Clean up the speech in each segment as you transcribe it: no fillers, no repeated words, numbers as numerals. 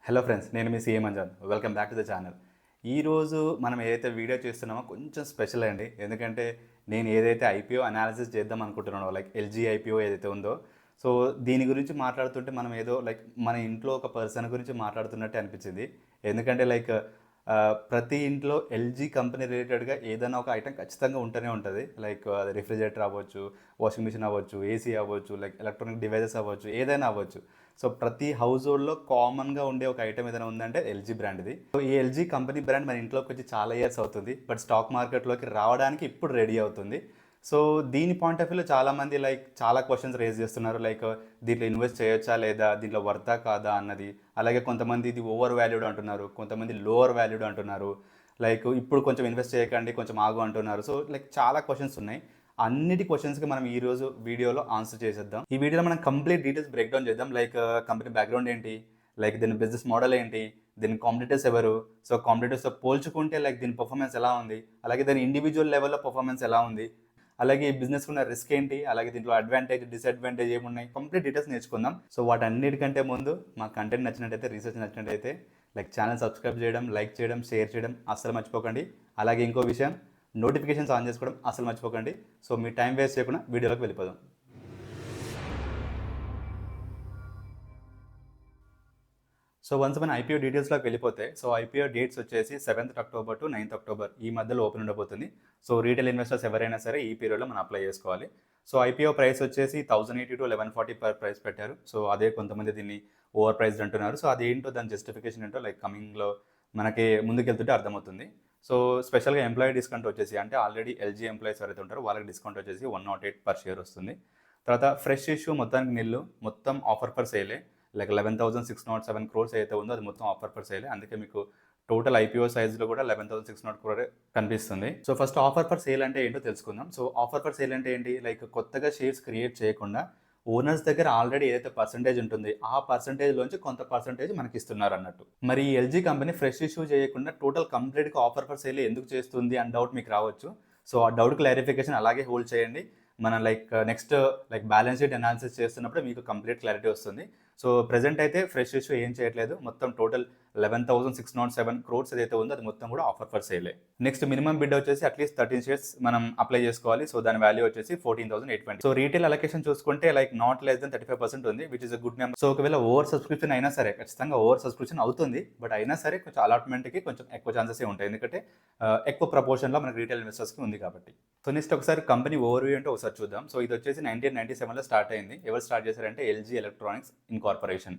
Hello friends, నేను మీ CM Anjan. Welcome back to the channel. ఈరోజు మనం ఏదైతే వీడియో చేస్తున్నామో కొంచెం స్పెషల్ అండి. ఎందుకంటే నేను ఏదైతే ఐపీఓ అనాలిసిస్ చేద్దాం అనుకుంటున్నానో, లైక్ ఎల్జీ ఐపీఓ ఏదైతే ఉందో, సో దీని గురించి మాట్లాడుతుంటే మనం ఏదో లైక్ మన ఇంట్లో ఒక పర్సన్ గురించి మాట్లాడుతున్నట్టే అనిపించింది. ఎందుకంటే లైక్ ప్రతి ఇంట్లో ఎల్జీ కంపెనీ రిలేటెడ్గా ఏదైనా ఒక ఐటెం ఖచ్చితంగా ఉంటూనే ఉంటుంది. లైక్ అది రిఫ్రిజిరేటర్ అవ్వచ్చు, వాషింగ్ మిషన్ అవ్వచ్చు, ఏసీ అవ్వచ్చు, లైక్ ఎలక్ట్రానిక్ డివైజెస్ అవ్వచ్చు, ఏదైనా అవ్వచ్చు. సో ప్రతి హౌస్ హోల్డ్లో కామన్గా ఉండే ఒక ఐటమ్ ఏదైనా ఉందంటే ఎల్జీ బ్రాండ్ది. సో ఈ ఎల్జీ కంపెనీ బ్రాండ్ మన ఇంట్లోకి వచ్చి చాలా ఇయర్స్ అవుతుంది, బట్ స్టాక్ మార్కెట్లోకి రావడానికి ఇప్పుడు రెడీ అవుతుంది. సో దీని పాయింట్ ఆఫ్ వ్యూలో చాలామంది లైక్ చాలా క్వశ్చన్స్ రేజ్ చేస్తున్నారు. లైక్ దీంట్లో ఇన్వెస్ట్ చేయొచ్చా లేదా, దీంట్లో వర్తా కాదా అన్నది. అలాగే కొంతమంది ఇది ఓవర్ వాల్యూడ్ అంటున్నారు, కొంతమంది లోవర్ వాల్యూడ్ అంటున్నారు. లైక్ ఇప్పుడు కొంచెం ఇన్వెస్ట్ చేయకండి, కొంచెం ఆగు అంటున్నారు. సో లైక్ చాలా క్వశ్చన్స్ ఉన్నాయి. అన్నిటి క్వశ్చన్స్కి మనం ఈరోజు వీడియోలో ఆన్సర్ చేసేద్దాం. ఈ వీడియోలో మనం కంప్లీట్ డీటెయిల్స్ బ్రేక్ డౌన్ చేద్దాం. లైక్ కంపెనీ బ్యాక్గ్రౌండ్ ఏంటి, లైక్ దీని బిజినెస్ మోడల్ ఏంటి, దీని కాంపిటీటర్స్ ఎవరు, సో కాంపిటీటర్స్తో పోల్చుకుంటే లైక్ దీని పర్ఫార్మెన్స్ ఎలా ఉంది, అలాగే దాని ఇండివిజువల్ లెవెల్లో పర్ఫార్మెన్స్ ఎలా ఉంది, అలాగే ఈ బిజినెస్ ఉన్న రిస్క్ ఏంటి, అలాగే దీంట్లో అడ్వాంటేజ్ డిసడ్వాంటేజ్ ఏమున్నాయి, కంప్లీట్ డీటెయిల్స్ నేర్చుకుందాం. సో వాటన్నిటికంటే ముందు మా కంటెంట్ నచ్చినట్టయితే, రీసెర్చ్ నచ్చినట్టయితే లైక్ ఛానల్ సబ్స్క్రైబ్ చేయడం, లైక్ చేయడం, షేర్ చేయడం అస్సలు మర్చిపోకండి. అలాగే ఇంకో విషయం, నోటిఫికేషన్స్ ఆన్ చేసుకోవడం అసలు మర్చిపోకండి. సో మీ టైం వేస్ట్ చేయకుండా వీడియోలోకి వెళ్ళిపోదాం. సో వన్స్ మన ఐపీఓ డీటెయిల్స్లోకి వెళ్ళిపోతే, సో ఐపీఓ డేట్స్ వచ్చేసి 7th October to 9th October ఈ మధ్యలో ఓపెన్ ఉండబోతుంది. సో రీటైల్ ఇన్వెస్టర్స్ ఎవరైనా సరే ఈ పీరియడ్లో మనం అప్లై చేసుకోవాలి. సో ఐపీఓ ప్రైస్ వచ్చేసి 1080 to 1140 పర్ ప్రైస్ పెట్టారు. సో అదే కొంతమంది దీన్ని ఓవర్ ప్రైస్డ్ అంటున్నారు. సో అదేంటో దాని జస్టిఫికేషన్ ఏంటో లైక్ కమింగ్లో మనకి ముందుకెళ్తుంటే అర్థమవుతుంది. సో స్పెషల్గా ఎంప్లాయీ డిస్కౌంట్ వచ్చేసి, అంటే ఆల్రెడీ ఎల్జీ ఎంప్లాయీస్ ఎవరైతే ఉంటారో వాళ్ళకి డిస్కౌంట్ వచ్చేసి 108 per share వస్తుంది. తర్వాత ఫ్రెష్ ఇష్యూ మొత్తానికి నిల్లు, మొత్తం ఆఫర్ పర్ సేలే. లైక్ 11,607 crores అయితే ఉందో అది మొత్తం ఆఫర్ పర్ సేలే. అందుకే మీకు టోటల్ ఐపీఓ సైజ్లో కూడా 11,600 crore కనిపిస్తుంది. So first offer per sale అంటే ఏంటో తెలుసుకుందాం. సో ఆఫర్ పర్ సేల్ అంటే ఏంటి, లైక్ కొత్తగా షేర్స్ క్రియేట్ చేయకుండా ఓనర్స్ దగ్గర ఆల్రెడీ ఏదైతే పర్సంటేజ్ ఉంటుంది ఆ పర్సంటేజ్లోంచి కొంత పర్సంటేజ్ మనకి ఇస్తున్నారు అన్నట్టు. మరి ఈ ఎల్జీ కంపెనీ ఫ్రెష్ ఇష్యూ చేయకుండా టోటల్ కంప్లీట్గా ఆఫర్ పర్ సేల్ ఎందుకు చేస్తుంది అని డౌట్ మీకు రావచ్చు. సో ఆ డౌట్ క్లారిఫికేషన్ అలాగే హోల్డ్ చేయండి. మనం like next like balance sheet analysis చేస్తున్నప్పుడు మీకు కంప్లీట్ క్లారిటీ వస్తుంది. సో ప్రెజెంట్ అయితే ఫ్రెష్ ఇష్యూ ఏం చేయట్లేదు. మొత్తం టోటల్ 11,607 crores ఏదైతే ఉందో అది మొత్తం కూడా ఆఫర్ ఫర్ సేలే. నెక్స్ట్ మినిమం బిడ్ వచ్చేసి అట్లీస్ట్ 13 shares మనం అప్లై చేసుకోవాలి. సో దాని వాల్యూ వచ్చేసి 14,820. సో రీటైల్ అలొకేషన్ చూసుకుంటే లైక్ నాట్ లెస్ దెన్ 35% ఉంది, which is a good number. So ఒకవేళ ఓవర్ సబ్స్క్రిప్షన్ అయినా సరే, ఖచ్చితంగా ఓవర్ సబ్స్క్రిప్షన్ అవుతుంది, బట్ అయినా సరే కొంచెం అలాట్మెంట్కి కొంచెం ఎక్కువ ఛాన్సెస్ ఉంటాయి, ఎందుకంటే ఎక్కువ ప్రపోర్షన్లో మనకి రీటైల్ ఇన్వెస్టర్స్కి ఉంది కాబట్టి. సో నెక్స్ట్ ఒకసారి కంపెనీ ఓవర్వ్యూ అంటే ఒకసారి చూద్దాం. సో ఇది వచ్చేసి 1997లో స్టార్ట్ అయింది. ఎవరు స్టార్ట్ చేశారంటే ఎల్జీ ఎలక్ట్రానిక్స్ ఇన్కార్పొరేషన్.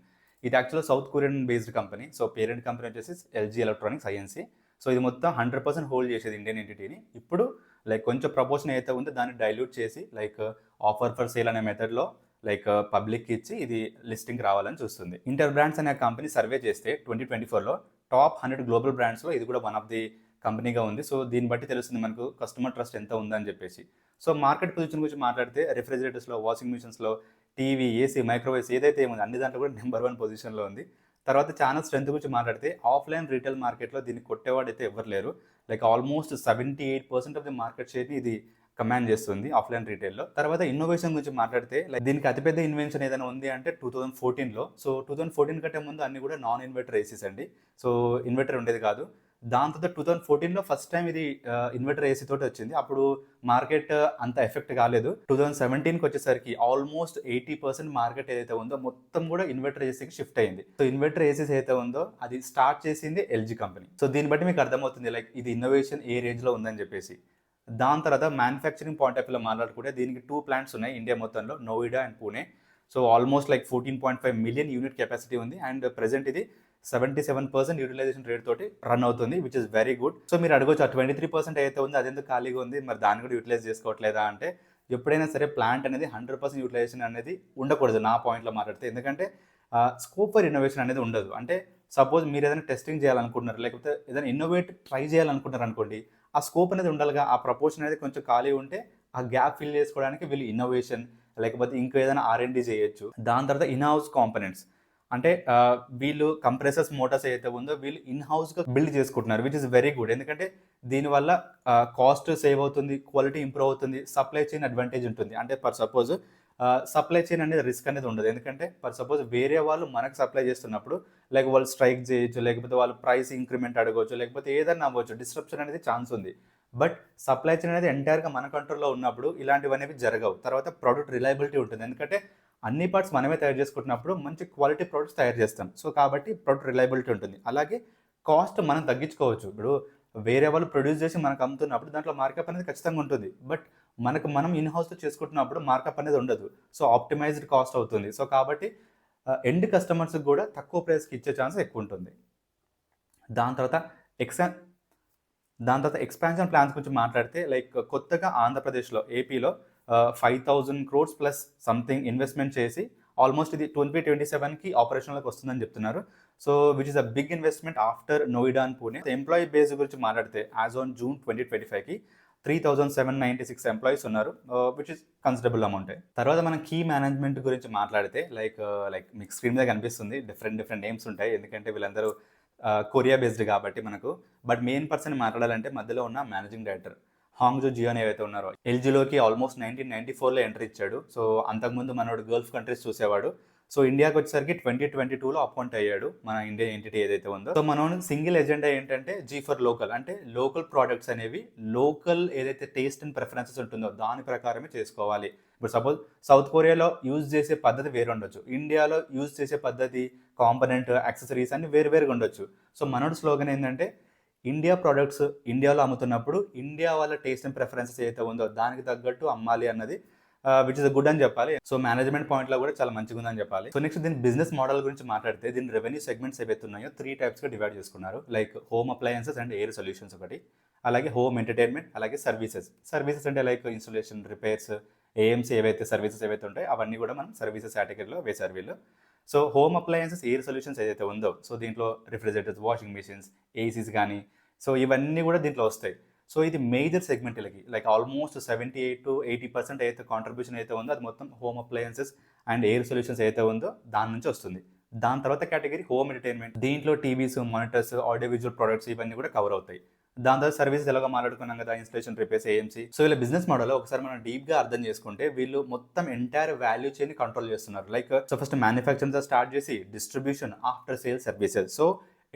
ఇది యాక్చువల్గా south Korean based company. So parent company వచ్చేసి ఎల్జీ ఎలక్ట్రానిక్స్ ఐఎన్సీ. సో ఇది మొత్తం 100% హోల్డ్ చేసేది ఇండియన్ ఎంటిటీని. ఇప్పుడు లైక్ కొంచెం ప్రపోర్షన్ అయితే ఉందో దాన్ని డైల్యూట్ చేసి లైక్ ఆఫర్ ఫర్ సేల్ అనే మెథడ్లో లైక్ పబ్లిక్ ఇచ్చి ఇది లిస్టింగ్ రావాలని చూస్తుంది. ఇంటర్ బ్రాండ్స్ అనే కంపెనీ సర్వే చేస్తే 2024లో టాప్ 100 గ్లోబల్ బ్రాండ్స్లో ఇది కూడా వన్ ఆఫ్ ది కంపెనీగా ఉంది. సో దీన్ని బట్టి తెలుస్తుంది మనకు కస్టమర్ ట్రస్ట్ ఎంత ఉందని చెప్పేసి. సో మార్కెట్ పొజిషన్ గురించి మాట్లాడితే రిఫ్రిజిరేటర్స్లో, వాషింగ్ మిషన్స్లో, టీవీ, ఏసీ, మైక్రోవేవ్స్ ఏదైతే ఏముంది అన్ని దాంట్లో కూడా నెంబర్ 1 పొజిషన్లో ఉంది. తర్వాత ఛానల్ స్ట్రెంత్ గురించి మాట్లాడితే ఆఫ్లైన్ రీటైల్ మార్కెట్లో దీన్ని కొట్టేవాడు అయితే ఎవరు లేరు. Like almost 78% of the market షేర్ని ఇది కమాండ్ చేస్తుంది ఆఫ్లైన్ రీటైల్లో. తర్వాత ఇన్నోవేషన్ గురించి మాట్లాడితే లైక్ దీనికి అతిపెద్ద ఇన్వెన్షన్ ఏదైనా ఉంది అంటే 2014లో. సో 2014 కంటే ముందు అన్ని కూడా నాన్ ఇన్వర్టర్ ఏసీస్ అండి. సో ఇన్వర్టర్ ఉండేది కాదు. దాని తర్వాత 2014లో ఫస్ట్ టైం ఇది ఇన్వర్టర్ ఏసీ తోటి వచ్చింది. అప్పుడు మార్కెట్ అంత ఎఫెక్ట్ కాలేదు. 2017కి వచ్చేసరికి ఆల్మోస్ట్ 80% మార్కెట్ ఏదైతే ఉందో మొత్తం కూడా ఇన్వర్టర్ ఏసీకి షిఫ్ట్ అయింది. సో ఇన్వర్టర్ ఏసీస్ ఏదైతే ఉందో అది స్టార్ట్ చేసింది ఎల్జీ కంపెనీ. సో దీన్ని బట్టి మీకు అర్థమవుతుంది లైక్ ఇది ఇన్నోవేషన్ ఏ రేంజ్లో ఉందని చెప్పేసి. దాని తర్వాత మ్యానుఫ్యాక్చరింగ్ పాయింట్ ఆఫ్ వ్యూలో మాట్లాడుకుంటే దీనికి 2 plants ఉన్నాయి ఇండియా మొత్తంలో, Noida and Pune. So almost like 14.5 million unit capacity ఉంది. అండ్ ప్రెసెంట్ ఇది 77% యూటిలైజేషన్ రేట్ తోటి రన్ అవుతుంది, which is very good. So మీరు అడగొచ్చు, ఆ 23% అయితే ఉంది అదెందుకు ఖాళీగా ఉంది, మరి దాన్ని కూడా యూటిలైజ్ చేసుకోవట్లేదా అంటే, ఎప్పుడైనా సరే ప్లాంట్ అనేది 100% యూటిలైజేషన్ అనేది ఉండకూడదు నా పాయింట్లో మాట్లాడితే. ఎందుకంటే స్కోప్ ఫర్ ఇన్నోవేషన్ అనేది ఉండదు. అంటే సపోజ్ మీరు ఏదైనా టెస్టింగ్ చేయాలనుకుంటున్నారు, లేకపోతే ఏదైనా ఇన్నోవేట్ ట్రై చేయాలనుకుంటున్నారు అనుకోండి, ఆ స్కోప్ అనేది ఉండాలిగా. ఆ ప్రపోర్షన్ అనేది కొంచెం ఖాళీ ఉంటే ఆ గ్యాప్ ఫిల్ చేసుకోవడానికి వీళ్ళు ఇన్నోవేషన్ లేకపోతే ఇంకో ఏదైనా R&D చేయొచ్చు. దాని తర్వాత ఇన్ హౌస్ కాంపోనెంట్స్ అంటే వీళ్ళు కంప్రెసర్స్, మోటార్స్ ఏదైతే ఉందో వీళ్ళు ఇన్ హౌస్గా బిల్డ్ చేసుకుంటున్నారు, విచ్ ఇస్ వెరీ గుడ్. ఎందుకంటే దీనివల్ల కాస్ట్ సేవ్ అవుతుంది, క్వాలిటీ ఇంప్రూవ్ అవుతుంది, సప్లై చైన్ అడ్వాంటేజ్ ఉంటుంది. అంటే ఫర్ సపోజ్ సప్లై చైన్ అనేది రిస్క్ అనేది ఉండదు. ఎందుకంటే ఫర్ సపోజ్ వేరే వాళ్ళు మనకు సప్లై చేస్తున్నప్పుడు లైక్ వాళ్ళు స్ట్రైక్ చేయొచ్చు, లేకపోతే వాళ్ళు ప్రైస్ ఇంక్రిమెంట్ అడగవచ్చు, లేకపోతే ఏదైనా అవ్వచ్చు. డిస్రప్షన్ అనేది ఛాన్స్ ఉంది. బట్ సప్లై చైన్ అనేది ఎంటైర్‌గా మన కంట్రోల్‌లో ఉన్నప్పుడు ఇలాంటివనేవి జరగవు. తర్వాత ప్రొడక్ట్ రిలయబిలిటీ ఉంటుంది. ఎందుకంటే అన్ని పార్ట్స్ మనమే తయారు చేసుకుంటున్నప్పుడు మంచి క్వాలిటీ ప్రొడక్ట్స్ తయారు చేస్తాం. సో కాబట్టి ప్రొడక్ట్ రిలయబిలిటీ ఉంటుంది. అలాగే కాస్ట్ మనం తగ్గించుకోవచ్చు. ఇప్పుడు వేరే వాళ్ళు ప్రొడ్యూస్ చేసి మనకు అమ్ముతున్నప్పుడు దాంట్లో మార్కప్ అనేది ఖచ్చితంగా ఉంటుంది. బట్ మనం ఇన్ హౌస్‌లో చేసుకుంటున్నప్పుడు మార్కప్ అనేది ఉండదు. సో ఆప్టిమైజ్డ్ కాస్ట్ అవుతుంది. సో కాబట్టి ఎండ్ కస్టమర్స్‌కి కూడా తక్కువ ప్రైస్‌కి ఇచ్చే ఛాన్స్ ఎక్కువ ఉంటుంది. దాని తర్వాత ఎక్సా దాని తర్వాత ఎక్స్పాన్షన్ ప్లాన్స్ గురించి మాట్లాడితే లైక్ కొత్తగా ఆంధ్రప్రదేశ్‌లో, ఏపీలో 5,000 క్రోర్స్ ప్లస్ సంథింగ్ ఇన్వెస్ట్‌మెంట్ చేసి ఆల్మోస్ట్ ఇది 2027కి ఆపరేషన్‌లోకి వస్తుందని చెప్తున్నారు. So which is a big investment after Noida and Pune. Employee base గురించి మాట్లాడితే యాజ్ ఆన్ జూన్ 2025కి 3,796 ఎంప్లాయీస్ ఉన్నారు. విచ్ ఇస్ కన్సిడరబుల్ అమౌంటే. తర్వాత మనం కీ మేనేజ్మెంట్ గురించి మాట్లాడితే లైక్ మీకు స్క్రీన్ మీద కనిపిస్తుంది. డిఫరెంట్ నేమ్స్ ఉంటాయి. ఎందుకంటే వీళ్ళందరూ కొరియా బేస్డ్ కాబట్టి మనకు. బట్ మెయిన్ పర్సన్ మాట్లాడాలంటే మధ్యలో ఉన్న మేనేజింగ్ డైరెక్టర్ హాంగ్జో జియోన్ ఏవైతే ఉన్నారో, ఎల్జీలోకి ఆల్మోస్ట్ 1994లో ఎంట్రీ ఇచ్చాడు. సో అంతకుముందు మనోడు గల్ఫ్ కంట్రీస్ చూసేవాడు. సో ఇండియాకి వచ్చేసరికి 2022లో అపాయింట్ అయ్యాడు, మన ఇండియా ఎంటిటీ ఏదైతే ఉందో. సో మనం సింగిల్ ఎజెండా ఏంటంటే జీ ఫర్ లోకల్, అంటే లోకల్ ప్రోడక్ట్స్ అనేవి లోకల్ ఏదైతే టేస్ట్ అండ్ ప్రిఫరెన్సెస్ ఉంటుందో దాని ప్రకారమే చేసుకోవాలి. ఇప్పుడు సపోజ్ సౌత్ కొరియాలో యూజ్ చేసే పద్ధతి వేరు ఉండొచ్చు, ఇండియాలో యూజ్ చేసే పద్ధతి, కాంపనెంట్, యాక్సెసరీస్ అన్ని వేరుగా ఉండొచ్చు. సో మనోడు స్లోగన్ ఏంటంటే ఇండియా ప్రోడక్ట్స్ ఇండియాలో అమ్ముతున్నప్పుడు ఇండియా వాళ్ళ టేస్ట్ అండ్ ప్రిఫరెన్సెస్ ఏదైతే ఉందో దానికి తగ్గట్టు అమ్మాలి అన్నది విచ్ ఇస్ గుడ్ అని చెప్పాలి. సో మేనేజ్మెంట్ పాయింట్లో కూడా చాలా మంచిగా ఉందని చెప్పాలి. సో నెక్స్ట్ దీని బిజినెస్ మోడల్ గురించి మాట్లాడితే దీని రెవెన్యూ సెగ్మెంట్స్ ఏవైతే ఉన్నాయో 3 టైప్స్గా డివైడ్ చేసుకున్నారు. Like home appliances and air solutions ఒకటి, అలాగే హోమ్ ఎంటర్టైన్మెంట్, అలాగే సర్వీసెస్ అంటే లైక్ ఇన్స్టాలేషన్, రిపేర్స్, ఏఎంసీ ఏవైతే సర్వీసెస్ ఏవైతే ఉంటాయో అవన్నీ కూడా మనం సర్వీసెస్ కేటగిరీలో వేశారు వీళ్ళు. So home appliances, air solutions ఏదైతే ఉందో, సో దీంట్లో రిఫ్రిజిరేటర్స్, వాషింగ్ మిషన్స్, ఏసీస్ కానీ, సో ఇవన్నీ కూడా దీంట్లో వస్తాయి. సో ఇది మేజర్ సెగ్మెంట్ వీళ్ళకి. లైక్ ఆల్మోస్ట్ 78 to 80% అయితే కాంట్రిబ్యూషన్ అయితే ఉందో అది మొత్తం home appliances and air solutions అయితే ఉందో దాని నుంచి వస్తుంది. దాని తర్వాత కేటగిరీ హోమ్ ఎంటర్టైన్మెంట్. దీంట్లో TVs, monitors, audio visual products ఇవన్నీ కూడా కవర్ అవుతాయి. దాని తర్వాత సర్వీసెస్ ఎలాగో మాట్లాడుకున్నాం కదా, ఇన్స్టలేషన్, రిపేర్స్, ఏఎంసీ. సో వీళ్ళ బిజినెస్ మోడల్ ఒకసారి మనం డీప్గా అర్థం చేసుకుంటే వీళ్ళు మొత్తం ఎంటైర్ వాల్యూ చైన్ కంట్రోల్ చేస్తున్నారు. Like so first manufacturing start చేసి distribution, after sale services. So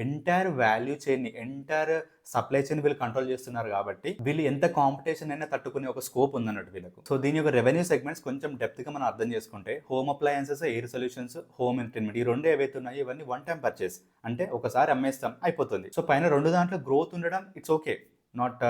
entire value చైన్ని, ఎంటైర్ సప్లై చైన్ వీళ్ళు కంట్రోల్ చేస్తున్నారు కాబట్టి వీళ్ళు ఎంత కాంపిటీషన్ అయినా తట్టుకునే ఒక స్కోప్ ఉందన్నట్టు వీళ్ళకు. సో దీని యొక్క రెవెన్యూ సెగ్మెంట్స్ కొంచెం డెప్త్గా మనం అర్థం చేసుకుంటే home appliances, air solutions, home entertainment, ఈ రెండు ఏవైతే ఉన్నాయో ఇవన్నీ వన్ టైం పర్చేస్, అంటే ఒకసారి అమ్మేస్తాం అయిపోతుంది. సో పైన రెండు దాంట్లో గ్రోత్ ఉండడం it's okay, not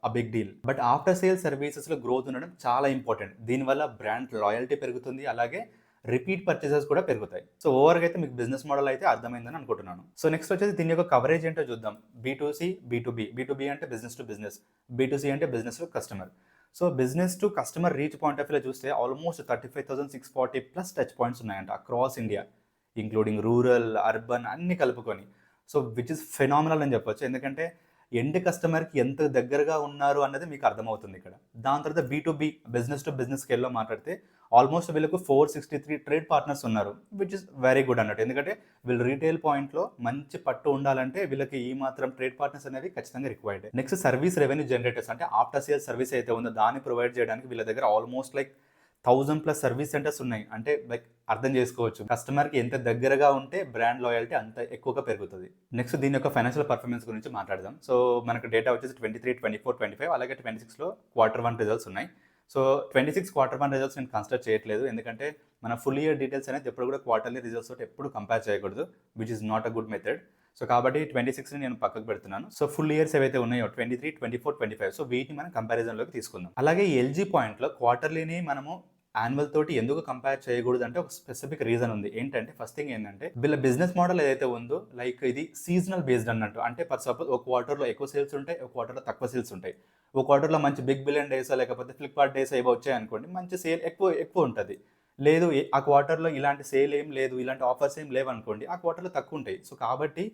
a big deal. But after sale సర్వీసెస్లో గ్రోత్ ఉండడం చాలా ఇంపార్టెంట్. దీనివల్ల బ్రాండ్ లాయల్టీ పెరుగుతుంది, అలాగే రిపీట్ పర్చేసెస్ కూడా పెరుగుతాయి. సో ఓవర్గా అయితే మీకు బిజినెస్ మోడల్ అయితే అర్థమైందని అనుకుంటున్నాను. సో నెక్స్ట్ వచ్చేసి దీని యొక్క కవరేజ్ ఏంటో చూద్దాం. B2C, B2B. B2B అంటే బిజినెస్ టు బిజినెస్, B2C అంటే business to customer. So business to customer reach point of వ్యూలో చూస్తే ఆల్మోస్ట్ 35,640 ప్లస్ టచ్ పాయింట్స్ ఉన్నాయంట across India, including rural, urban అన్ని కలుపుకొని. సో విచ్ ఇస్ ఫెనామినల్ అని చెప్పొచ్చు. ఎందుకంటే ఎండ్ కస్టమర్కి ఎంత దగ్గరగా ఉన్నారు అన్నది మీకు అర్థమవుతుంది ఇక్కడ. దాని తర్వాత B2B, బిజినెస్ టు బిజినెస్ స్కేల్లో మాట్లాడితే ఆల్మోస్ట్ వీళ్ళకు 463 ట్రేడ్ పార్ట్నర్స్ ఉన్నారు, విచ్ ఇస్ వెరీ గుడ్ అన్నట్టు. ఎందుకంటే వీళ్ళు రీటైల్ పాయింట్లో మంచి పట్టు ఉండాలంటే వీళ్ళకి ఈ మాత్రం ట్రేడ్ పార్ట్నర్స్ అనేవి ఖచ్చితంగా required. Next service revenue generators, అంటే ఆఫ్టర్ సేల్ సర్వీస్ అయితే ఉందో దాన్ని ప్రొవైడ్ చేయడానికి వీళ్ళ దగ్గర ఆల్మోస్ట్ లైక్ 1000+ సర్వీస్ సెంటర్స్ ఉన్నాయి. అంటే లైక్ అర్థం చేసుకోవచ్చు కస్టమర్కి ఎంత దగ్గరగా ఉంటే బ్రాండ్ లాయల్టీ అంత ఎక్కువగా పెరుగుతుంది. నెక్స్ట్ దీని యొక్క ఫైనాన్షియల్ పర్ఫార్మెన్స్ గురించి మాట్లాడదాం. సో మనకు డేటా వచ్చేసి 23, 24, 25 అలాగే 26లో Q1 రిజల్ట్స్ ఉన్నాయి. సో 26 Q1 రిజల్ట్స్ నేను కన్సిడర్ చేయట్లేదు, ఎందుకంటే మన ఫుల్ ఇయర్ డీటెయిల్స్ అనేది ఎప్పుడు కూడా క్వార్టర్లీ రిజల్ట్స్ తోటి ఎప్పుడు కంపేర్ చేయకూడదు, which is not a good method. So కాబట్టి 26ని నేను పక్కకు పెడుతున్నాను. సో ఫుల్ ఇయర్స్ ఏవైతే ఉన్నాయో 23, 24, 25, సో వీటిని మనం కంపారిజన్లోకి తీసుకుందాం. అలాగే ఎల్జీ పాయింట్లో క్వార్టర్లీని మనము యాన్యువల్ తోటి ఎందుకు కంపేర్ చేయకూడదు అంటే ఒక స్పెసిఫిక్ రీజన్ ఉంది. ఏంటంటే ఫస్ట్ థింగ్ ఏంటంటే వీళ్ళ బిజినెస్ మోడల్ ఏదైతే ఉందో లైక్ ఇది సీజనల్ బేస్డ్ అన్నట్టు. అంటే ఫర్ సపోజ్ ఒక క్వార్టర్లో ఎక్కువ సేల్స్ ఉంటాయి, ఒక క్వార్టర్లో తక్కువ సేల్స్ ఉంటాయి. ఒక క్వార్టర్లో మంచి బిగ్ బిలియన్ డేస్ లేకపోతే ఫ్లిప్కార్ట్ డేస్ ఏవో వచ్చాయనుకోండి, మంచి సేల్ ఎక్కువ ఉంటుంది. లేదు ఆ క్వార్టర్లో ఇలాంటి సేల్ ఏం లేదు, ఇలాంటి ఆఫర్స్ ఏం లేవు అనుకోండి, ఆ క్వార్టర్లో తక్కువ ఉంటాయి. సో కాబట్టి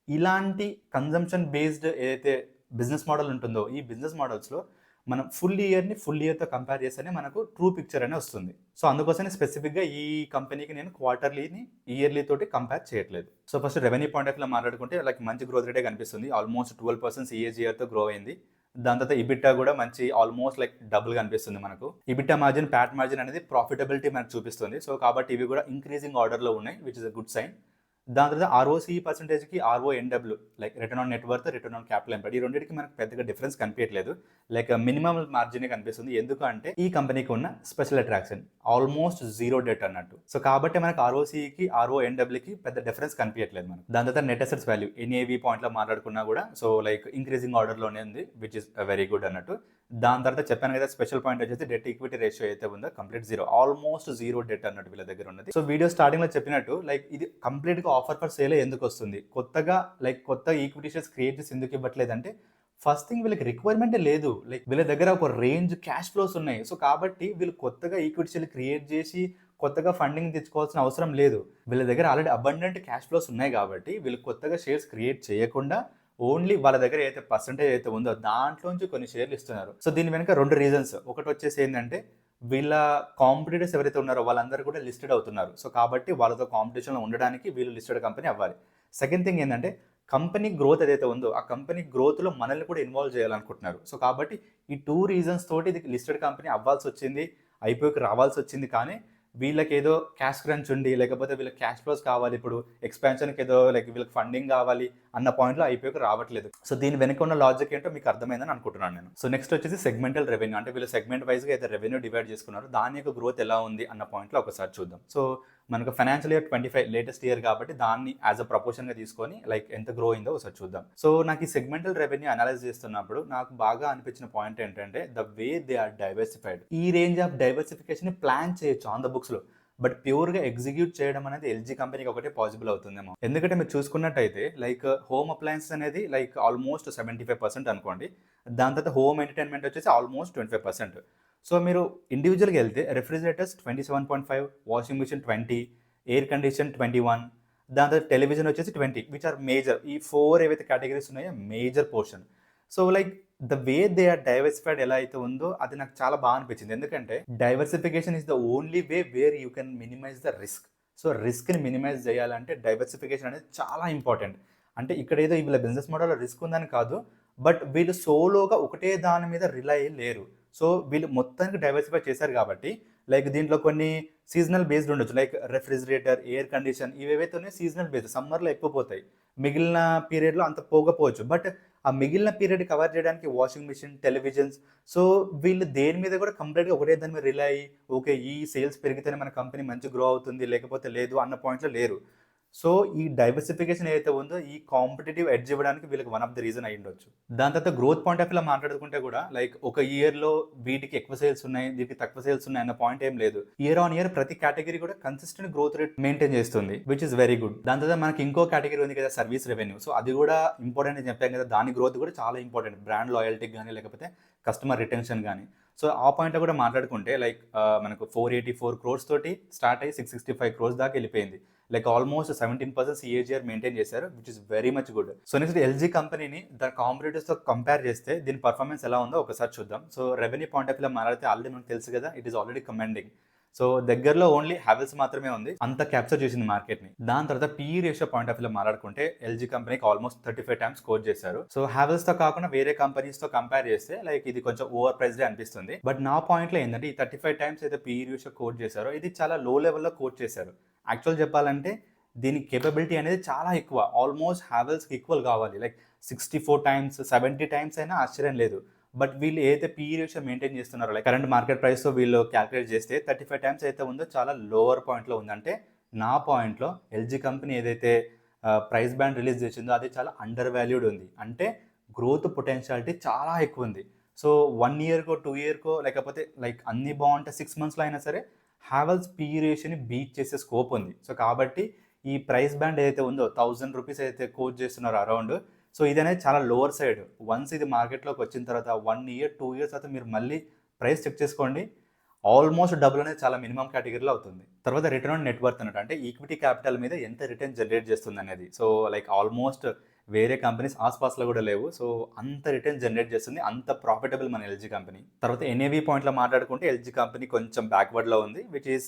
ఇలాంటి కన్జంప్షన్ బేస్డ్ ఏదైతే బిజినెస్ మోడల్ ఉంటుందో ఈ బిజినెస్ మోడల్స్లో మనం ఫుల్ ఇయర్తో కంపేర్ చేస్తేనే మనకు ట్రూ పిక్చర్ అనే వస్తుంది. సో అందుకోసమే స్పెసిఫిక్గా ఈ కంపెనీకి నేను క్వార్టర్లీని ఇయర్లీ తోటి కంపేర్ చేయట్లేదు. So first revenue point of వ్యూలో మాట్లాడుకుంటే లైక్ మంచి గ్రోత్ రేటే కనిపిస్తుంది. ఆల్మోస్ట్ 12% CAGRతో గ్రో అయింది. దాని తర్వాత ఇబిటా కూడా మంచి ఆల్మోస్ట్ లైక్ డబుల్ కనిపిస్తుంది మనకు. ఇబిటా మార్జిన్, ప్యాట్ మార్జిన్ అనేది ప్రాఫిటబిలిటీ మనకు చూపిస్తుంది. సో కాబట్టి ఇవి కూడా ఇంక్రీజింగ్ ఆర్డర్లో ఉన్నాయి, which is a good sign. దాని తర్వాత ఆర్ఓసి పర్సెంటేజ్కి RONW like return on net worth, return on capital employed, ఈ రెండింటికి మనకు పెద్దగా డిఫరెన్స్ కనిపించట్లేదు. లైక్ మినిమం మార్జిన్ కనిపిస్తుంది. ఎందుకు అంటే ఈ కంపెనీకి ఉన్న special attraction almost zero debt అన్నట్టు. సో కాబట్టి మనకు ఆర్ఓసికి ఆర్ఓఎన్డబ్ల్యూకి పెద్ద డిఫరెన్స్ కనిపించట్లేదు మనకు. దాని తర్వాత నెట్ అసెట్స్ వాల్యూ ఎన్ఏవి పాయింట్లో మాట్లాడుకున్నా కూడా సో లైక్ ఇంక్రీజింగ్ ఆర్డర్లోనే ఉంది, విచ్ ఇస్ వెరీ గుడ్ అన్నట్టు. దాని తర్వాత చెప్పాను కదా స్పెషల్ పాయింట్ వచ్చేసి డెట్ ఈక్విటీ రేషియో అయితే ఉందో complete zero, almost zero debt అన్నట్టు వీళ్ళ దగ్గర ఉన్నది. సో వీడియో స్టార్టింగ్ లో చెప్పినట్టు లైక్ ఇది కంప్లీట్ గా ఆఫర్ ఫర్ సేల్ ఎందుకు వస్తుంది, కొత్తగా లైక్ కొత్త ఈక్విటీ షేర్స్ క్రియేట్ చేసి ఎందుకు ఇవ్వట్లేదు అంటే ఫస్ట్ థింగ్ వీళ్ళకి రిక్వైర్మెంటే లేదు. లైక్ వీళ్ళ దగ్గర ఒక రేంజ్ క్యాష్ ఫ్లోస్ ఉన్నాయి. సో కాబట్టి వీళ్ళు కొత్తగా ఈక్విటీ షేర్ క్రియేట్ చేసి కొత్తగా ఫండింగ్ తెచ్చుకోవాల్సిన అవసరం లేదు. వీళ్ళ దగ్గర ఆల్రెడీ అబండెంట్ క్యాష్ ఫ్లోస్ ఉన్నాయి కాబట్టి వీళ్ళు కొత్తగా షేర్స్ క్రియేట్ చేయకుండా ఓన్లీ వాళ్ళ దగ్గర అయితే పర్సంటేజ్ అయితే ఉందో దాంట్లోంచి కొన్ని షేర్లు ఇస్తున్నారు. సో దీని వెనక రెండు రీజన్స్. ఒకటి వచ్చేసి ఏంటంటే వీళ్ళ కాంపిటీటర్స్ ఎవరైతే ఉన్నారో వాళ్ళందరూ కూడా లిస్టెడ్ అవుతున్నారు. సో కాబట్టి వాళ్ళతో కాంపిటీషన్లో ఉండడానికి వీళ్ళు లిస్టెడ్ కంపెనీ అవ్వాలి. సెకండ్ థింగ్ ఏంటంటే కంపెనీ గ్రోత్ ఏదైతే ఉందో ఆ కంపెనీ గ్రోత్లో మనల్ని కూడా ఇన్వాల్వ్ చేయాలనుకుంటున్నారు. సో కాబట్టి ఈ టూ రీజన్స్ తోటి ఇది లిస్టెడ్ కంపెనీ అవ్వాల్సి వచ్చింది, ఐపీఓకి రావాల్సి వచ్చింది. కానీ వీళ్ళకి ఏదో క్యాష్ క్రంచ్ ఉండి లేకపోతే వీళ్ళకి క్యాష్ ఫ్లోస్ కావాలి, ఇప్పుడు ఎక్స్పాన్షన్కి ఏదో లైక్ వీళ్ళకి ఫండింగ్ కావాలి అన్న పాయింట్లో ఐపీఓకి రావట్లేదు. సో దీని వెనక ఉన్న లాజిక్ ఏంటో మీకు అర్థమైందని అనుకుంటున్నాను నేను. సో నెక్స్ట్ వచ్చేసి సెగ్మెంటల్ రెవెన్యూ, అంటే వీళ్ళు సెగ్మెంట్ వైజ్గా అయితే రెవెన్యూ డివైడ్ చేసుకున్నారు, దాని యొక్క గ్రోత్ ఎలా ఉంది అన్న పాయింట్లో ఒకసారి చూద్దాం. సో మనకు ఫైనాన్షియల్ ఇయర్ 25 లేటెస్ట్ ఇయర్ కాబట్టి దాన్ని యాజ్ అ ప్రపోర్షన్గా తీసుకొని లైక్ ఎంత గ్రో అయిందో ఒకసారి చూద్దాం. సో నాకు ఈ సెగ్మెంటల్ రెవెన్యూ అనలైజ్ చేస్తున్నప్పుడు నాకు బాగా అనిపించిన పాయింట్ ఏంటంటే the way they are diversified. ఈ రేంజ్ ఆఫ్ డైవర్సిఫికేషన్ ప్లాన్ చేయొచ్చు ఆన్ ద బుక్స్లో, బట్ ప్యూర్గా ఎగ్జిక్యూట్ చేయడం అనేది ఎల్జీ కంపెనీకి ఒకటే పాసిబుల్ అవుతుందేమో. ఎందుకంటే మీరు చూసుకున్నట్టయితే లైక్ హోమ్ అప్లయన్స్ అనేది లైక్ ఆల్మోస్ట్ 75% అనుకోండి, దాని తర్వాత హోమ్ ఎంటర్టైన్మెంట్ వచ్చేసి ఆల్మోస్ట్ 25%. సో మీరు ఇండివిజువల్గా వెళ్తే refrigerators 27.5, washing machine 20, air condition 21, దాని తర్వాత టెలివిజన్ వచ్చేసి 20, విచ్ ఆర్ మేజర్. ఈ 4 ఏవైతే కేటగిరీస్ ఉన్నాయో major portion. So like the way they are diversified ఎలా అయితే ఉందో అది నాకు చాలా బాగా అనిపించింది. ఎందుకంటే diversification is the only way where you can minimise the risk. So రిస్క్ని మినిమైజ్ చేయాలంటే డైవర్సిఫికేషన్ అనేది చాలా ఇంపార్టెంట్. అంటే ఇక్కడ ఏదో వీళ్ళ బిజినెస్ మోడల్లో రిస్క్ ఉందని కాదు, బట్ వీళ్ళు సోలోగా ఒకటే దాని మీద రిలై లేరు. సో వీళ్ళు మొత్తానికి డైవర్సిఫై చేశారు కాబట్టి లైక్ దీంట్లో కొన్ని సీజనల్ బేస్డ్ ఉండొచ్చు, లైక్ రెఫ్రిజిరేటర్, ఎయిర్ కండిషన్ ఇవేవైతే ఉన్నాయి సీజనల్ బేస్డ్, సమ్మర్లో ఎక్కువ పోతాయి, మిగిలిన పీరియడ్లో అంత పోకపోవచ్చు. బట్ ఆ మిగిలిన పీరియడ్ కవర్ చేయడానికి వాషింగ్ మిషన్, టెలివిజన్స్, సో వీళ్ళు దేని మీద కూడా కంప్లీట్గా ఒకటే దాని మీద రిలై ఓకే ఈ సేల్స్ పెరిగితేనే మన కంపెనీ మంచి గ్రో అవుతుంది లేకపోతే లేదు అన్న పాయింట్లో లేరు. సో ఈ డైవర్సిఫికేషన్ ఏదైతే ఉందో ఈ కాంపిటేటివ్ ఎడ్జ్ ఇవ్వడానికి వీళ్ళకి వన్ ఆఫ్ ద రీజన్ అయి ఉండొచ్చు. దాని తర్వాత గ్రోత్ పాయింట్ ఆఫ్ వ్యూలో మాట్లాడుకుంటే కూడా లైక్ ఒక ఇయర్లో వీటికి ఎక్కువ సేల్స్ ఉన్నాయి, వీటికి తక్కువ సేల్స్ ఉన్నాయి అన్న పాయింట్ ఏం లేదు. ఇయర్ ఆన్ ఇయర్ ప్రతి కేటగిరీ కూడా కన్సిస్టెంట్ గ్రోత్ రేట్ మెయింటైన్ చేస్తుంది, విచ్ ఇస్ వెరీ గుడ్. దాని తర్వాత మనకి ఇంకో కేటగిరీ ఉంది కదా సర్వీస్ రెవెన్యూ. సో అది కూడా ఇంపార్టెంట్ అని చెప్పాం కదా, దాని గ్రోత్ కూడా చాలా ఇంపార్టెంట్, బ్రాండ్ లాయల్టీకి కానీ లేకపోతే కస్టమర్ రిటెన్షన్ కానీ. సో ఆ పాయింట్లో కూడా మాట్లాడుకుంటే లైక్ మనకు 484 crores తోటి స్టార్ట్ అయ్యి 665 crores దాకా వెళ్ళిపోయింది. లైక్ ఆల్మోస్ట్ 17% CAGR మెయింటైన్ చేశారు, which is very much good. So next LG కంపెనీని దాని కాంపిటీటర్స్తో కంపేర్ చేస్తే దీని పర్ఫార్మెన్స్ ఎలా ఉందో ఒకసారి చూద్దాం. సో రెవెన్యూ పాయింట్ ఆఫ్ వ్యూలో మాట్లాడితే ఆల్రెడీ మనకు తెలుసు కదా, it is already commending. So దగ్గరలో ఓన్లీ హ్యావెల్స్ మాత్రమే ఉంది, అంత క్యాప్చర్ చేసింది మార్కెట్ని. దాని తర్వాత PE రేషియో పాయింట్ ఆఫ్ వ్యూలో మాట్లాడుకుంటే ఎల్జీ కంపెనీకి ఆల్మోస్ట్ 35 times స్కోర్ చేశారు. సో హ్యావెల్స్తో కాకుండా వేరే కంపెనీస్తో కంపేర్ చేస్తే లైక్ ఇది కొంచెం ఓవర్ ప్రైస్డే అనిపిస్తుంది. బట్ నా పాయింట్లో ఏంటంటే ఈ 35 times అయితే PE రేషియో కోట్ చేశారో ఇది చాలా లో లెవెల్లో కోట్ చేశారు. యాక్చువల్ చెప్పాలంటే దీని కేపబిలిటీ అనేది చాలా ఎక్కువ, ఆల్మోస్ట్ హ్యావెల్స్కి ఈక్వల్ కావాలి, లైక్ 64 times 70 times అయినా ఆశ్చర్యం లేదు. బట్ వీళ్ళు ఏదైతే PE రేషియో మెయింటైన్ చేస్తున్నారో లైక్ కరెంట్ మార్కెట్ ప్రైస్తో వీళ్ళు క్యాలిక్యులేట్ చేస్తే 35 times అయితే ఉందో చాలా లోవర్ పాయింట్లో ఉందంటే నా పాయింట్లో ఎల్జీ కంపెనీ ఏదైతే ప్రైస్ బ్యాండ్ రిలీజ్ చేసిందో అది చాలా అండర్ వాల్యూడ్ ఉంది. అంటే గ్రోత్ పొటెన్షియాలిటీ చాలా ఎక్కువ ఉంది. సో 1 yearకో 2 yearకో లేకపోతే లైక్ అన్ని బాగుంటే 6 monthsలో అయినా సరే హ్యావెల్స్ PE రేషియోని బీట్ చేసే స్కోప్ ఉంది. సో కాబట్టి ఈ ప్రైస్ బ్యాండ్ ఏదైతే ఉందో 1000 rupees అయితే కోట్ చేస్తున్నారు అరౌండ్, సో ఇది అనేది చాలా లోవర్ సైడ్. వన్స్ ఇది మార్కెట్లోకి వచ్చిన తర్వాత 1 year 2 years తర్వాత మీరు మళ్ళీ ప్రైస్ చెక్ చేసుకోండి, ఆల్మోస్ట్ డబుల్ అనేది చాలా మినిమం కేటగిరీలో అవుతుంది. తర్వాత రిటర్న్ ఆన్ నెట్ వర్త్ అన్నట్టు, అంటే ఈక్విటీ క్యాపిటల్ మీద ఎంత రిటర్న్ జనరేట్ చేస్తుంది అనేది. సో లైక్ ఆల్మోస్ట్ వేరే కంపెనీస్ ఆస్పాస్లో కూడా లేవు. సో అంత రిటర్న్ జనరేట్ చేస్తుంది, అంత ప్రాఫిటబుల్ మన ఎల్జీ కంపెనీ. తర్వాత NAV పాయింట్లో మాట్లాడుకుంటే ఎల్జీ కంపెనీ కొంచెం బ్యాక్వర్డ్లో ఉంది, విచ్ ఈస్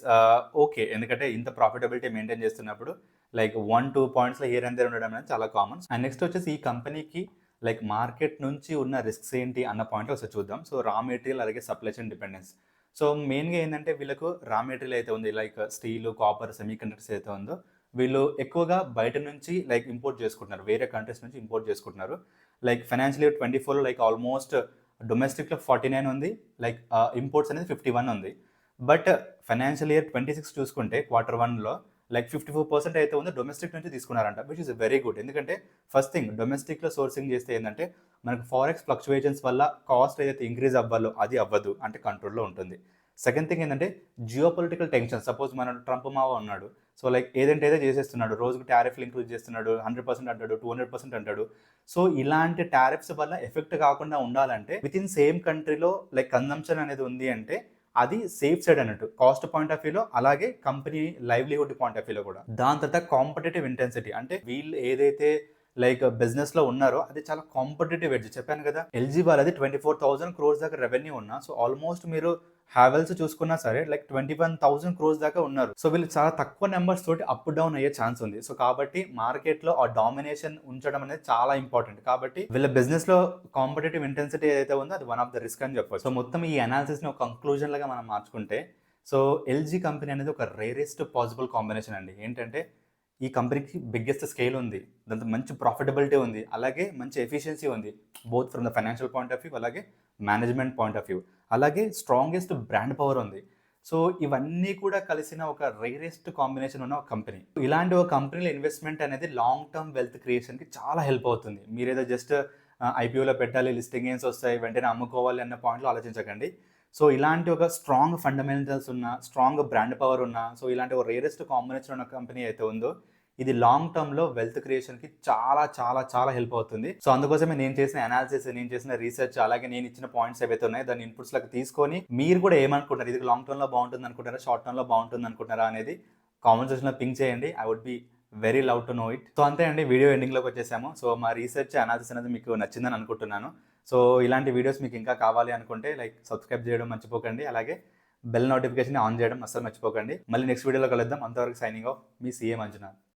ఓకే. ఎందుకంటే ఇంత ప్రాఫిటబిలిటీ మెయింటైన్ చేస్తున్నప్పుడు like 1-2 points here and there ఉండడం అనేది చాలా కామన్. అండ్ నెక్స్ట్ వచ్చేసి ఈ కంపెనీకి లైక్ మార్కెట్ నుంచి ఉన్న రిస్క్స్ ఏంటి అన్న పాయింట్లో ఒకసారి చూద్దాం. సో రా మెటీరియల్ అలాగే సప్లై చైన్ డిపెండెన్స్. సో మెయిన్గా ఏంటంటే వీళ్ళకు రా మెటీరియల్ అయితే ఉంది like steel, copper, semi conductors అయితే ఉందో వీళ్ళు ఎక్కువగా బయట నుంచి లైక్ ఇంపోర్ట్ చేసుకుంటున్నారు, వేరే కంట్రీస్ నుంచి ఇంపోర్ట్ చేసుకుంటున్నారు. లైక్ ఫైనాన్షియల్ ఇయర్ 24లో లైక్ ఆల్మోస్ట్ డొమెస్టిక్లో 49 ఉంది, లైక్ ఇంపోర్ట్స్ అనేది 51 ఉంది. బట్ ఫైనాన్షియల్ ఇయర్ 26 చూసుకుంటే Q1లో లైక్ 54% అయితే ఉందో డొమెస్టిక్ నుంచి తీసుకున్నారంట, విచ్ ఇస్ వెరీ గుడ్. ఎందుకంటే ఫస్ట్ థింగ్ డొమెస్టిక్లో సోర్సింగ్ చేస్తే ఏంటంటే మనకు ఫారెక్స్ ఫ్లక్చువేషన్స్ వల్ల కాస్ట్ ఏదైతే ఇంక్రీజ్ అవ్వాలో అది అవ్వదు, అంటే కంట్రోల్లో ఉంటుంది. సెకండ్ థింగ్ ఏంటంటే జియో పొలిటికల్ టెన్షన్. సపోజ్ మన ట్రంప్ మావ ఉన్నాడు, సో లైక్ ఏదంటే ఏదో చేసేస్తున్నాడు, రోజుకు టారిఫ్లు ఇంక్రీజ్ చేస్తున్నాడు, 100% అంటాడు, 200% అంటాడు. సో ఇలాంటి టారిఫ్స్ వల్ల ఎఫెక్ట్ కాకుండా ఉండాలంటే విత్ ఇన్ సేమ్ కంట్రీలో లైక్ కన్జంప్షన్ అనేది ఉంది అంటే అది సేఫ్ సైడ్ అన్నట్టు, కాస్ట్ పాయింట్ ఆఫ్ వ్యూలో అలాగే కంపెనీ లైవ్లీహుడ్ పాయింట్ ఆఫ్ వ్యూలో కూడా. దాని తర్వాత కాంపిటేటివ్ ఇంటెన్సిటీ, అంటే వీళ్ళు ఏదైతే లైక్ బిజినెస్ లో ఉన్నారో అది చాలా కాంపిటేటివ్ ఎడ్జ్. చెప్పాను కదా, ఎల్జీ వాళ్ళది 24,000 crores దాకా రెవెన్యూ ఉన్నా, సో ఆల్మోస్ట్ మీరు హ్యావెల్స్ చూసుకున్నా సరే లైక్ 21,000 crores దాకా ఉన్నారు. సో వీళ్ళు చాలా తక్కువ నెంబర్స్ తోటి అప్ డౌన్ అయ్యే ఛాన్స్ ఉంది. సో కాబట్టి మార్కెట్ లో ఆ డామినేషన్ ఉంచడం అనేది చాలా ఇంపార్టెంట్. కాబట్టి వీళ్ళ బిజినెస్ లో కాంపిటేటివ్ ఇంటెన్సిటీ ఏదైతే ఉందో అది వన్ ఆఫ్ ద రిస్క్ అని చెప్పొచ్చు. సో మొత్తం ఈ అనాలిసిస్ ని ఒక కంక్లూజన్ లాగా మనం మార్చుకుంటే, సో ఎల్జీ కంపెనీ అనేది ఒక రేరెస్ట్ పాసిబుల్ కాంబినేషన్ అండి. ఏంటంటే ఈ కంపెనీకి బిగ్గెస్ట్ స్కేల్ ఉంది, దాంతో మంచి ప్రాఫిటబిలిటీ ఉంది, అలాగే మంచి ఎఫిషియన్సీ ఉంది, both from the financial point of view అలాగే మేనేజ్మెంట్ పాయింట్ ఆఫ్ వ్యూ, అలాగే స్ట్రాంగెస్ట్ బ్రాండ్ పవర్ ఉంది. సో ఇవన్నీ కూడా కలిసిన ఒక రేరెస్ట్ కాంబినేషన్ ఉన్న ఒక కంపెనీ. ఇలాంటి ఒక కంపెనీలో ఇన్వెస్ట్మెంట్ అనేది లాంగ్ టర్మ్ వెల్త్ క్రియేషన్కి చాలా హెల్ప్ అవుతుంది. మీరేదో జస్ట్ ఐపీఓలో పెట్టాలి, లిస్టింగ్ గెయిన్స్ వస్తాయి, వెంటనే అమ్ముకోవాలి అన్న పాయింట్లో ఆలోచించకండి. సో ఇలాంటి ఒక స్ట్రాంగ్ ఫండమెంటల్స్ ఉన్న, స్ట్రాంగ్ బ్రాండ్ పవర్ ఉన్న, సో ఇలాంటి ఒక రేరెస్ట్ కాంబినేషన్ ఉన్న కంపెనీ అయితే ఉందో ఇది లాంగ్ టర్మ్లో వెల్త్ క్రియేషన్కి చాలా చాలా చాలా హెల్ప్ అవుతుంది. సో అందుకోసమే నేను చేసిన అనాలిసిస్, నేను చేసిన రీసెర్చ్, అలాగే నేను ఇచ్చిన పాయింట్స్ ఏవైతే ఉన్నాయో దాని ఇన్పుట్స్లకు తీసుకొని మీరు కూడా ఏమనుకుంటారు, ఇది లాంగ్ టర్మ్లో బాగుంటుంది అనుకుంటారా, షార్ట్ టర్మ్లో బాగుంటుంది అనుకుంటారా అనేది కామెంట్ సెక్షన్లో పింక్ చేయండి. I would be very love to know it. So అంతే అండి, వీడియో ఎండింగ్లోకి వచ్చేసాము. సో మా రీసెర్చ్ అనాలిసిస్ అనేది మీకు నచ్చిందని అనుకుంటున్నాను. సో ఇలాంటి వీడియోస్ మీకు ఇంకా కావాలి అనుకుంటే లైక్ సబ్స్క్రైబ్ చేయడం మర్చిపోకండి, అలాగే బెల్ నోటిఫికేషన్ ఆన్ చేయడం అస్సలు మర్చిపోకండి. మళ్ళీ నెక్స్ట్ వీడియోలో కలుద్దాం. అంతవరకు సైనింగ్ ఆఫ్, మీ సీఏ మంజునాథ్.